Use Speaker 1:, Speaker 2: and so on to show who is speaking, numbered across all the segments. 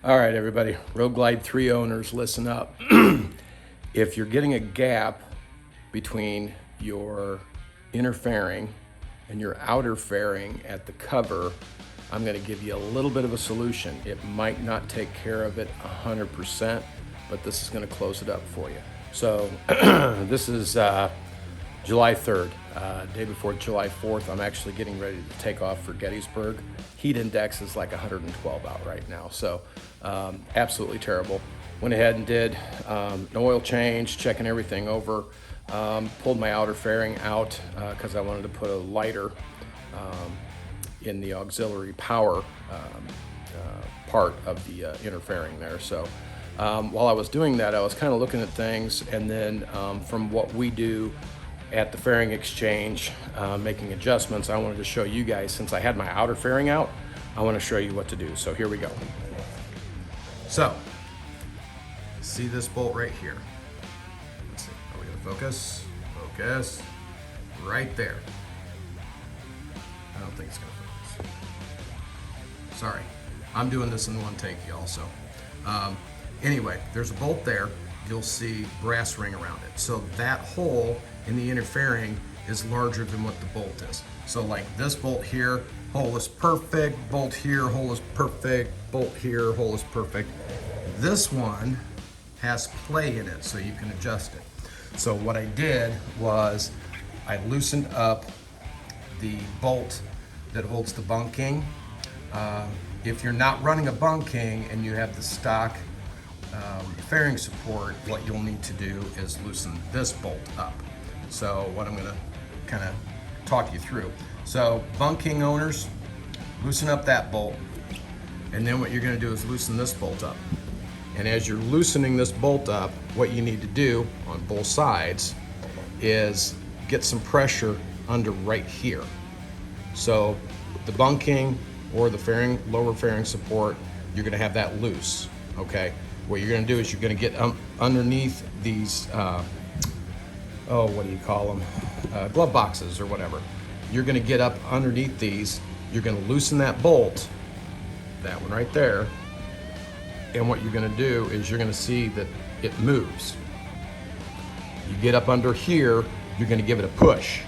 Speaker 1: All right, everybody, Road Glide 3 owners, listen up. If you're getting a gap between your inner fairing and your outer fairing at the cover, I'm going to give you a little bit of a solution. It might not take care of it 100%, but this is going to close it up for you. So this is July 3rd, day before July 4th. I'm actually getting ready to take off for Gettysburg. Heat index is like 112 out right now, so absolutely terrible. Went ahead and did an oil change, checking everything over. Pulled my outer fairing out because I wanted to put a lighter in the auxiliary power part of the inner fairing there. So while I was doing that, I was kind of looking at things, and then from what we do at the fairing exchange, making adjustments, I wanted to show you guys, since I had my outer fairing out, I want to show you what to do. So here we go. So, see this bolt right here? Let's see, are we gonna focus? Focus, right there. I don't think it's gonna focus. Sorry, I'm doing this in one take, y'all, so. Anyway, there's a bolt there. You'll see brass ring around it. So that hole in the inner fairing is larger than what the bolt is. So like this bolt here, hole is perfect, bolt here, hole is perfect, bolt here, hole is perfect. This one has play in it, so you can adjust it. So what I did was I loosened up the bolt that holds the bunking. If you're not running a bunking and you have the stock fairing support, what you'll need to do is loosen this bolt up. So what I'm gonna kind of talk you through. So bunking owners, loosen up that bolt, and then what you're gonna do is loosen this bolt up. And as you're loosening this bolt up, what you need to do on both sides is get some pressure under right here. So the bunking or the fairing, lower fairing support, you're gonna have that loose, okay? What you're gonna do is you're gonna get underneath these, what do you call them? Glove boxes or whatever. You're gonna get up underneath these, you're gonna loosen that bolt, that one right there, and what you're gonna do is you're gonna see that it moves. You get up under here, you're gonna give it a push.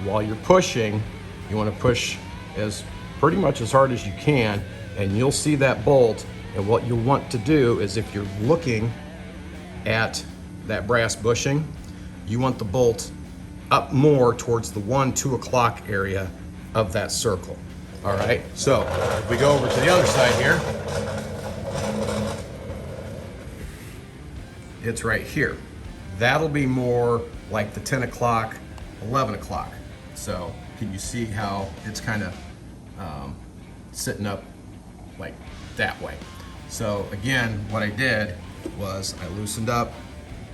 Speaker 1: While you're pushing, you wanna push as pretty much as hard as you can, and you'll see that bolt. And what you'll want to do is, if you're looking at that brass bushing, you want the bolt up more towards the 1, 2 o'clock area of that circle. All right, so if we go over to the other side here, it's right here. That'll be more like the 10 o'clock, 11 o'clock. So can you see how it's kind of sitting up like that way? So again, what I did was I loosened up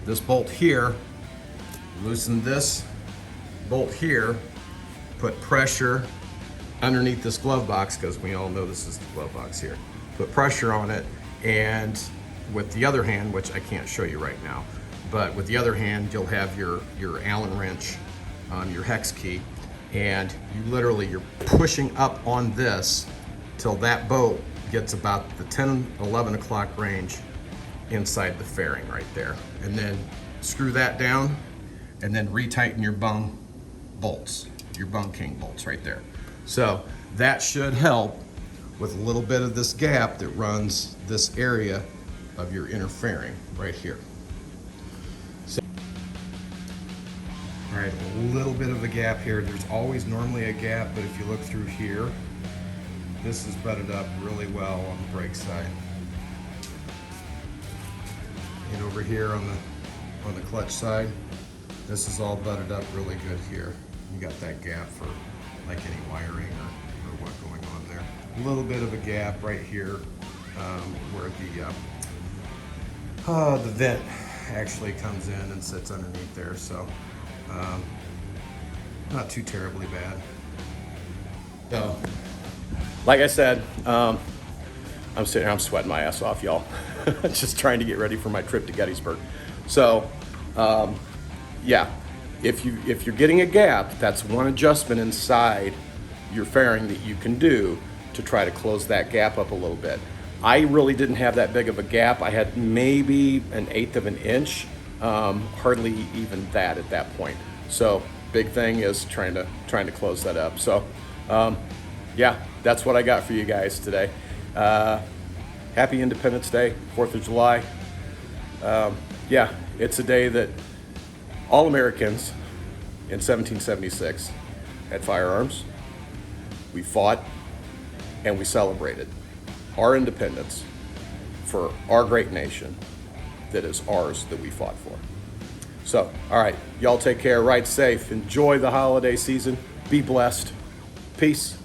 Speaker 1: this bolt here, loosened this bolt here, put pressure underneath this glove box, because we all know this is the glove box here. Put pressure on it, and with the other hand, which I can't show you right now, but with the other hand, you'll have your Allen wrench on your hex key, and you're pushing up on this till that bolt gets about the 10, 11 o'clock range inside the fairing right there. And then screw that down, and then retighten your bung bolts, your bunking bolts right there. So that should help with a little bit of this gap that runs this area of your inner fairing right here. So, all right, a little bit of a gap here. There's always normally a gap, but if you look through here, this is butted up really well on the brake side. And over here on the clutch side, this is all butted up really good here. You got that gap for like any wiring or what going on there. A little bit of a gap right here where the vent actually comes in and sits underneath there. So not too terribly bad. So, like I said, I'm sitting here, I'm sweating my ass off, y'all. Just trying to get ready for my trip to Gettysburg. So, yeah, if you're getting a gap, that's one adjustment inside your fairing that you can do to try to close that gap up a little bit. I really didn't have that big of a gap. I had maybe an eighth of an inch, hardly even that at that point. So big thing is trying to close that up. So yeah, that's what I got for you guys today. Happy Independence Day, 4th of July. Yeah, it's a day that all Americans in 1776 had firearms. We fought and we celebrated our independence for our great nation that is ours, that we fought for. So, all right, y'all take care, ride safe, enjoy the holiday season, be blessed. Peace.